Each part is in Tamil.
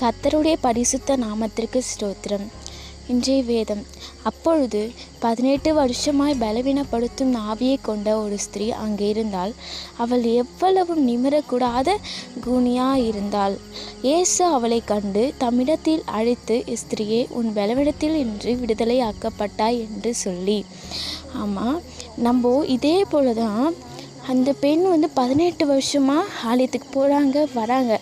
கர்த்தருடைய பரிசுத்த நாமத்திற்கு ஸ்தோத்திரம். இன்றைய வேதம். அப்பொழுது 18 வருஷமாய் பலவீனப்படுத்தும் ஆவியை கொண்ட ஒரு ஸ்திரீ அங்கே இருந்தாள். அவள் எவ்வளவும் நிமிரக்கூடாத கூனியாயிருந்தாள். இயேசு அவளை கண்டு தம்மிடத்தில் அழைத்து, ஸ்திரீயே, உன் பலவீனத்தில் இன்று விடுதலை ஆக்கப்பட்டாய் என்று சொல்லி. ஆமாம், நம்ம இதே போல தான் அந்த பெண் 18 வருஷமாக ஆலயத்துக்கு போகிறாங்க வராங்க.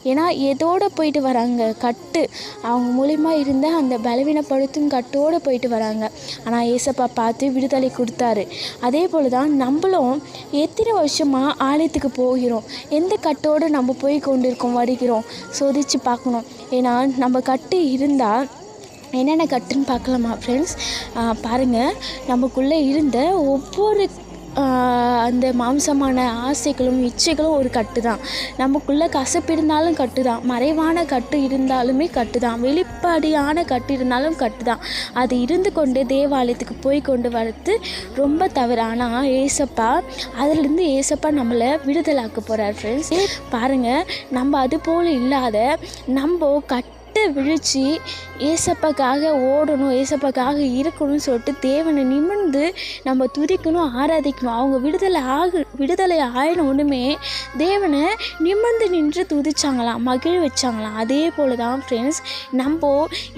ஏன்னா எதோடு போயிட்டு வராங்க? கட்டு, அவங்க மூலிமா இருந்த அந்த பலவீனப்படுத்தும் கட்டோடு போயிட்டு வராங்க. ஆனால் ஏசப்பா பார்த்து விடுதலை கொடுத்தாரு. அதே போல் தான் நம்மளும் எத்தனை வருஷமாக ஆலயத்துக்கு போகிறோம், எந்த கட்டோடு நம்ம போய் கொண்டிருக்கோம் வருகிறோம் சோதித்து பார்க்கணும். ஏன்னா நம்ம கட்டு இருந்தால் என்னென்ன கட்டுன்னு பார்க்கலாமா ஃப்ரெண்ட்ஸ்? பாருங்கள், நமக்குள்ளே இருந்த ஒவ்வொரு அந்த மாம்சமான ஆசைகளும் இச்சைகளும் ஒரு கட்டு தான். நமக்குள்ளே கசப்பு இருந்தாலும் கட்டு தான், மறைவான கட்டு இருந்தாலுமே கட்டு தான், வெளிப்படையான கட்டு இருந்தாலும் கட்டு தான். அது இருந்து கொண்டு தேவாலயத்துக்கு போய் கொண்டு வரது ரொம்ப தவறு. ஆனால் ஏசப்பா அதிலிருந்து நம்மளை விடுதலாக்க போகிறார் ஃப்ரெண்ட்ஸ். பாருங்கள், நம்ம அது போல் இல்லாத நம்ம விழிச்சு ஏசப்பாக்காக ஓடணும், ஏசப்பாக்காக இருக்கணும்னு சொல்லிட்டு தேவனை நிமிர்ந்து நம்ம துதிக்கணும், ஆராதிக்கணும். அவங்க விடுதலை ஆயினோன்னுமே தேவனை நிமிர்ந்து நின்று துதிச்சாங்களாம், மகிழ வச்சாங்களாம். அதே போல தான் ஃப்ரெண்ட்ஸ், நம்ம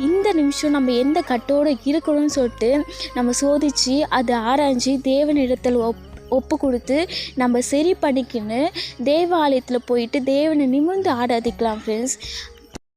இந்த நிமிஷம் நம்ம எந்த கட்டோடு இருக்கணும்னு சொல்லிட்டு நம்ம சோதித்து அதை ஆராய்ச்சி தேவனிடத்தில் ஒப்பு கொடுத்து நம்ம சரி பண்ணிக்கின்னு தேவாலயத்தில் போயிட்டு தேவனை நிமிர்ந்து ஆராதிக்கலாம் ஃப்ரெண்ட்ஸ்.